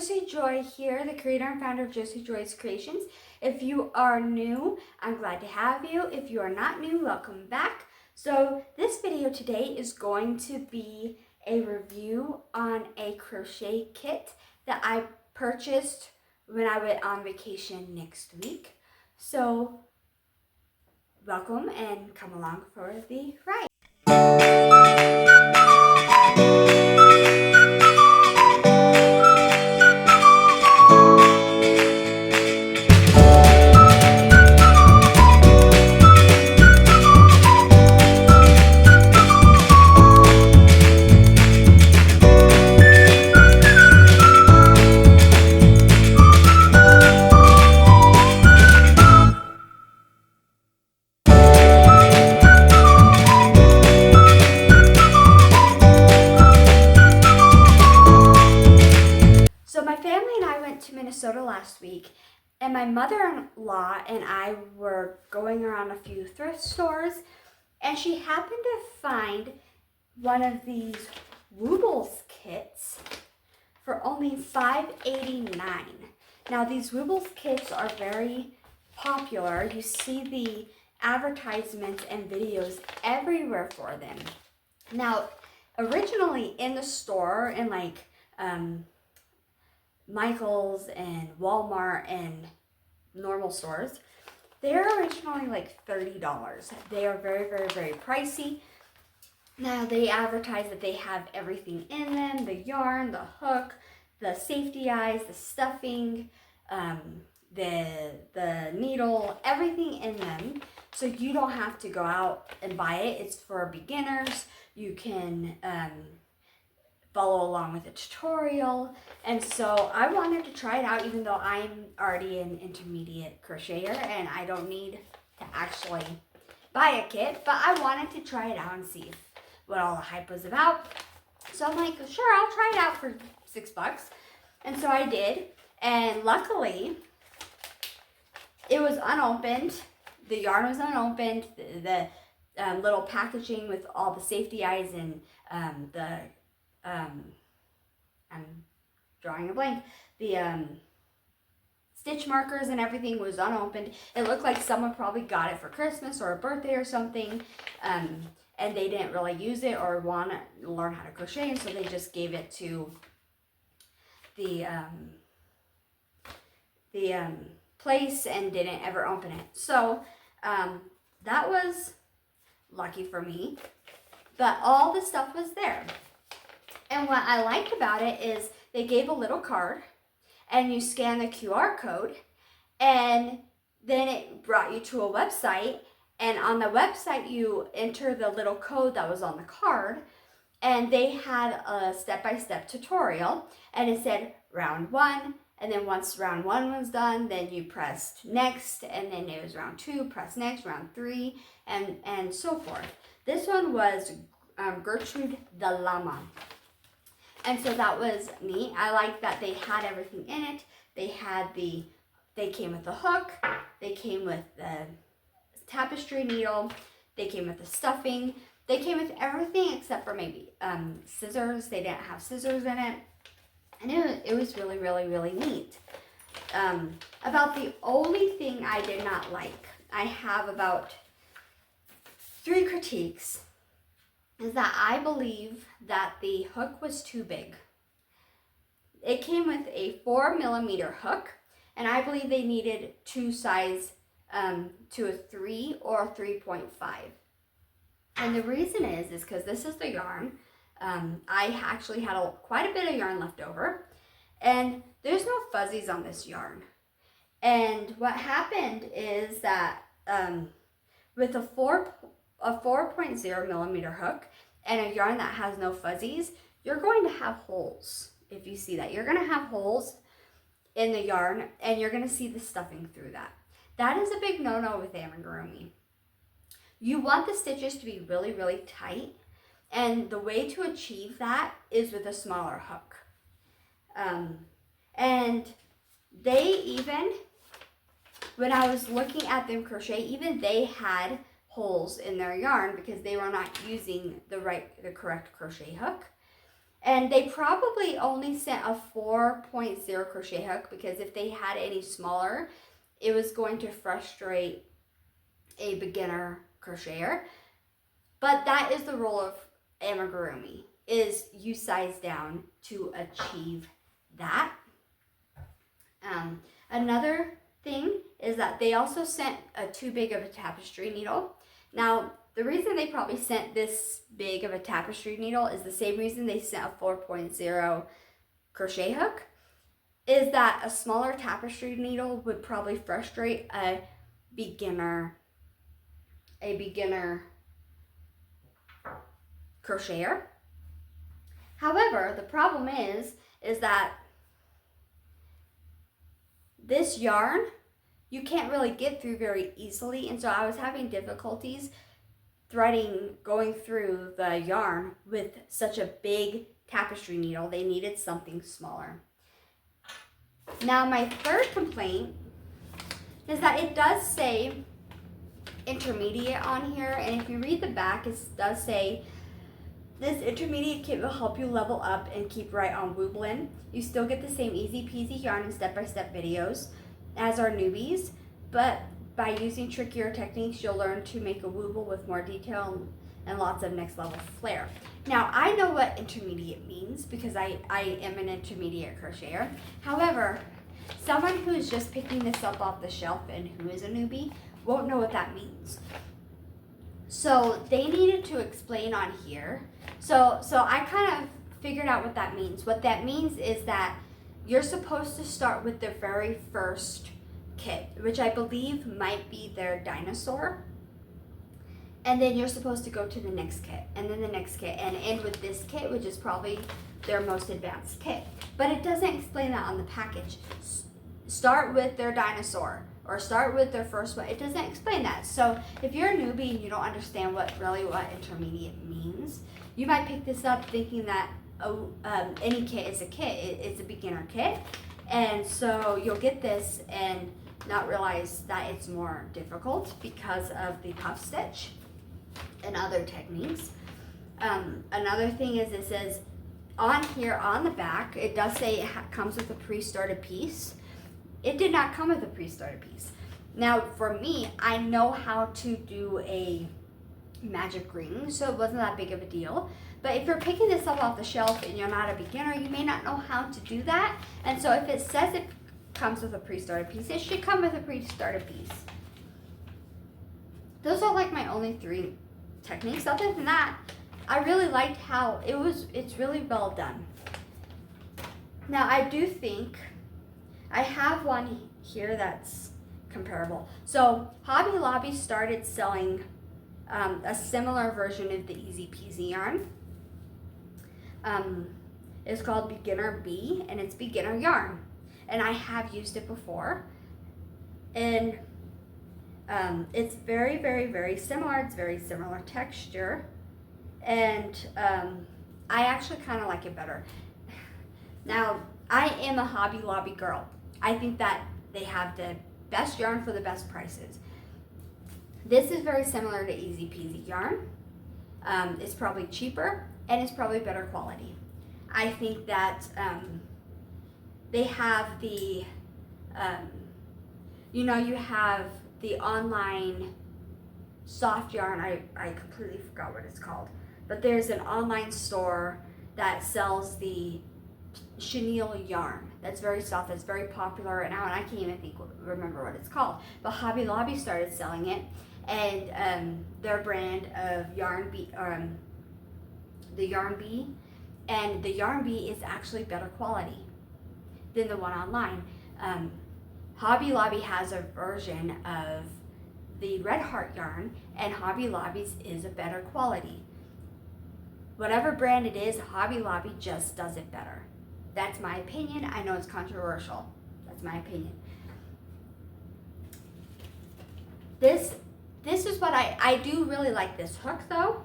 Josie Joy here, the creator and founder of Josie Joy's Creations. If you are new, I'm glad to have you. If you are not new, welcome back. So this video today is going to be a review on a crochet kit that I purchased when I went on vacation next week. So welcome and come along for the ride. So my family and I went to Minnesota last week, and my mother-in-law and I were going around a few thrift stores, and she happened to find one of these Woobles kits for only $5.89. Now these Woobles kits are very popular. You see the advertisements and videos everywhere for them. Now originally in the store, in like Michael's and Walmart and normal stores, they're originally like $30. They are very, very, very pricey. Now they advertise that they have everything in them: the yarn, the hook, the safety eyes, the stuffing, the needle, everything in them. So you don't have to go out and buy it. It's for beginners. You can follow along with the tutorial. And so I wanted to try it out, even though I'm already an intermediate crocheter and I don't need to actually buy a kit, but I wanted to try it out and see what all the hype was about. So I'm like, sure, I'll try it out for $6. And so I did, and luckily it was unopened. The yarn was unopened. The little packaging with all the safety eyes and I'm drawing a blank. The stitch markers and everything was unopened. It looked like someone probably got it for Christmas or a birthday or something, and they didn't really use it or want to learn how to crochet, and so they just gave it to the place and didn't ever open it. So that was lucky for me, but all the stuff was there. And what I liked about it is they gave a little card and you scan the QR code, and then it brought you to a website, and on the website you enter the little code that was on the card, and they had a step-by-step tutorial, and it said round 1, and then once round 1 was done, then you pressed next, and then it was round 2, press next, round 3, and so forth. This one was Gertrude the Llama. And so that was neat. I like that they had everything in it. They came with the hook, they came with the tapestry needle, they came with the stuffing, they came with everything except for maybe scissors. They didn't have scissors in it. And it was really, really, really neat. About the only thing I did not like, I have about 3 critiques, is that I believe that the hook was too big. It came with a 4mm hook, and I believe they needed 2 size to a 3 or 3.5. And the reason is because this is the yarn. I actually had quite a bit of yarn left over, and there's no fuzzies on this yarn. And what happened is that with a 4.0mm hook and a yarn that has no fuzzies, you're going to have holes. If you see that, you're going to have holes in the yarn, and you're going to see the stuffing through that. That is a big no-no with amigurumi. You want the stitches to be really, really tight, and the way to achieve that is with a smaller hook. And they even, when I was looking at them crochet, even they had holes in their yarn because they were not using the correct crochet hook. And they probably only sent a 4.0 crochet hook because if they had any smaller, it was going to frustrate a beginner crocheter. But that is the role of amigurumi, is you size down to achieve that. Another thing is that they also sent a too big of a tapestry needle. Now, the reason they probably sent this big of a tapestry needle is the same reason they sent a 4.0 crochet hook, is that a smaller tapestry needle would probably frustrate a beginner crocheter. However, the problem is that this yarn you can't really get through very easily, and so I was having difficulties going through the yarn with such a big tapestry needle. They needed something smaller. Now, my third complaint is that it does say intermediate on here, and if you read the back, it does say this intermediate kit will help you level up and keep right on woobling. You still get the same easy peasy yarn and step-by-step videos as our newbies, but by using trickier techniques, you'll learn to make a wooble with more detail and lots of next level flair. Now, I know what intermediate means because I am an intermediate crocheter. However, someone who is just picking this up off the shelf and who is a newbie won't know what that means. So they needed to explain on here. So I kind of figured out what that means. What that means is that you're supposed to start with the very first kit, which I believe might be their dinosaur. And then you're supposed to go to the next kit, and then the next kit, and end with this kit, which is probably their most advanced kit. But it doesn't explain that on the package. Start with their dinosaur, or start with their first one. It doesn't explain that. So if you're a newbie and you don't understand what intermediate means, you might pick this up thinking that any kit is a kit. It's a beginner kit. And so you'll get this and not realize that it's more difficult because of the puff stitch and other techniques. Another thing is it says on here on the back, it does say it comes with a pre-started piece. It did not come with a pre-started piece. Now for me, I know how to do a magic ring, so it wasn't that big of a deal. But if you're picking this up off the shelf and you're not a beginner, you may not know how to do that. And so if it says it comes with a pre-started piece, it should come with a pre-started piece. Those are like my only 3 techniques. Other than that, I really liked how it's really well done. Now I do think I have one here that's comparable. So Hobby Lobby started selling a similar version of the Easy Peasy yarn. It's called Beginner B, and it's beginner yarn. And I have used it before. And it's very, very, very similar. It's very similar texture. And I actually kind of like it better. Now, I am a Hobby Lobby girl. I think that they have the best yarn for the best prices. This is very similar to Easy Peasy yarn. It's probably cheaper and it's probably better quality. I think that they have the, you have the online soft yarn. I completely forgot what it's called. But there's an online store that sells the chenille yarn that's very soft, that's very popular right now, and I can't even remember what it's called. But Hobby Lobby started selling it, and their brand of Yarn Bee, the Yarn Bee, and the Yarn Bee is actually better quality than the one online. Hobby Lobby has a version of the Red Heart yarn, and Hobby Lobby's is a better quality. Whatever brand it is, Hobby Lobby just does it better. That's my opinion. I know it's controversial. That's my opinion. This is what I do really like this hook though.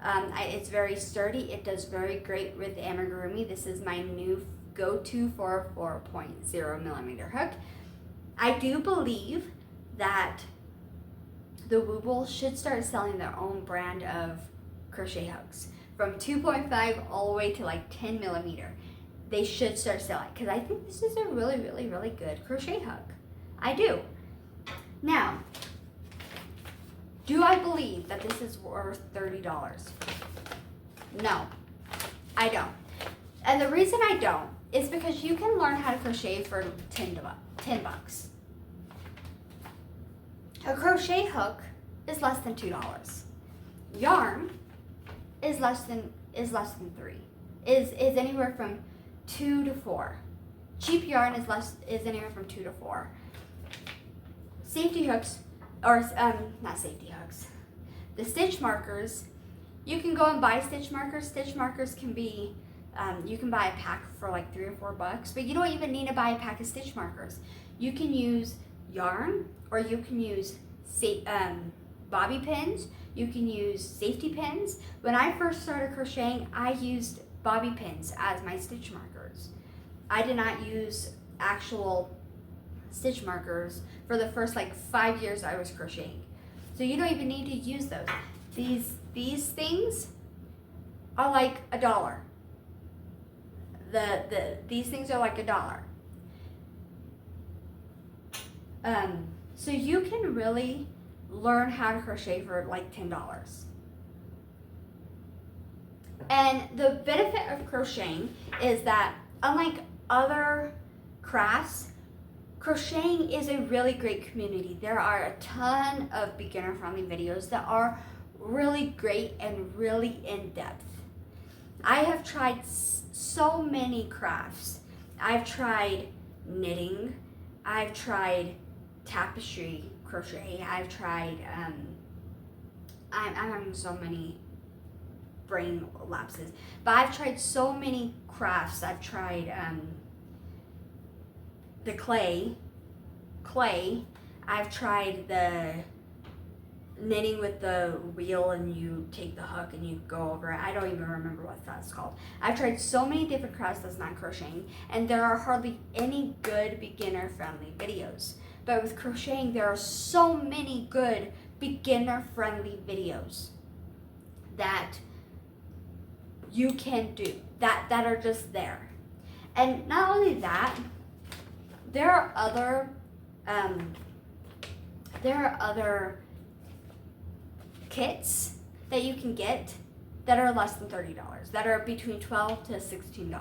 It's very sturdy. It does very great with amigurumi. This is my new go-to for a 4.0 millimeter hook. I do believe that the Wooble should start selling their own brand of crochet hooks. from 2.5 all the way to like 10 millimeter. They should start selling because I think this is a really, really, really good crochet hook. I do. Now, do I believe that this is worth $30? No, I don't. And the reason I don't is because you can learn how to crochet for 10 bucks. A crochet hook is less than $2. Yarn is less than 3. Is anywhere from 2 to 4. Cheap yarn is anywhere from 2 to 4. Safety hooks, or not safety hooks. The stitch markers, you can go and buy stitch markers. Stitch markers can be, you can buy a pack for like $3 or $4, but you don't even need to buy a pack of stitch markers. You can use yarn, or you can use bobby pins. You can use safety pins. When I first started crocheting, I used bobby pins as my stitch markers. I did not use actual stitch markers for the first like 5 years I was crocheting. So you don't even need to use those. These things are like $1. These things are like $1. So you can really learn how to crochet for like $10. And the benefit of crocheting is that unlike other crafts, crocheting is a really great community. There are a ton of beginner-friendly videos that are really great and really in-depth. I have tried so many crafts. I've tried knitting. I've tried tapestry crochet. I've tried, I'm having so many brain lapses, but I've tried so many crafts. I've tried the clay. I've tried the knitting with the wheel and you take the hook and you go over it. I don't even remember what that's called. I've tried so many different crafts that's not crocheting, and there are hardly any good beginner-friendly videos. But with crocheting, there are so many good beginner-friendly videos that you can do, that are just there. And not only that, there are other kits that you can get that are less than $30, that are between $12 to $16.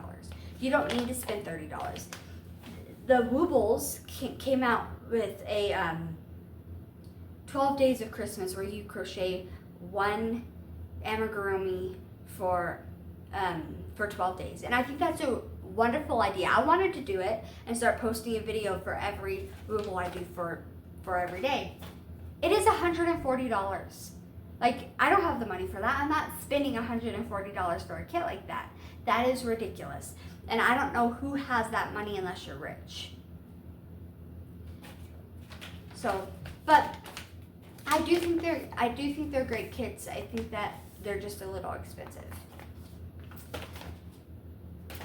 You don't need to spend $30. The Woobles came out with a 12 days of Christmas where you crochet one amigurumi for 12 days. And I think that's a wonderful idea. I wanted to do it and start posting a video for every Wooble I do for every day. It is $140. Like, I don't have the money for that. I'm not spending $140 for a kit like that. That is ridiculous. And I don't know who has that money unless you're rich. So, but I do think they're great kits. I think that they're just a little expensive.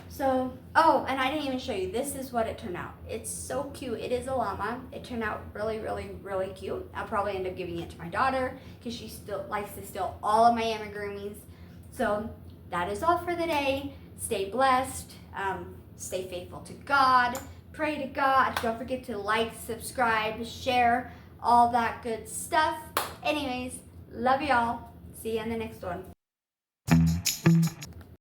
So, oh, and I didn't even show you. This is what it turned out. It's so cute. It is a llama. It turned out really, really, really cute. I'll probably end up giving it to my daughter because she still likes to steal all of my amigurumis. So that is all for the day. Stay blessed. Stay faithful to God. Pray to God. Don't forget to like, subscribe, share, all that good stuff. Anyways, love y'all. See you in the next one.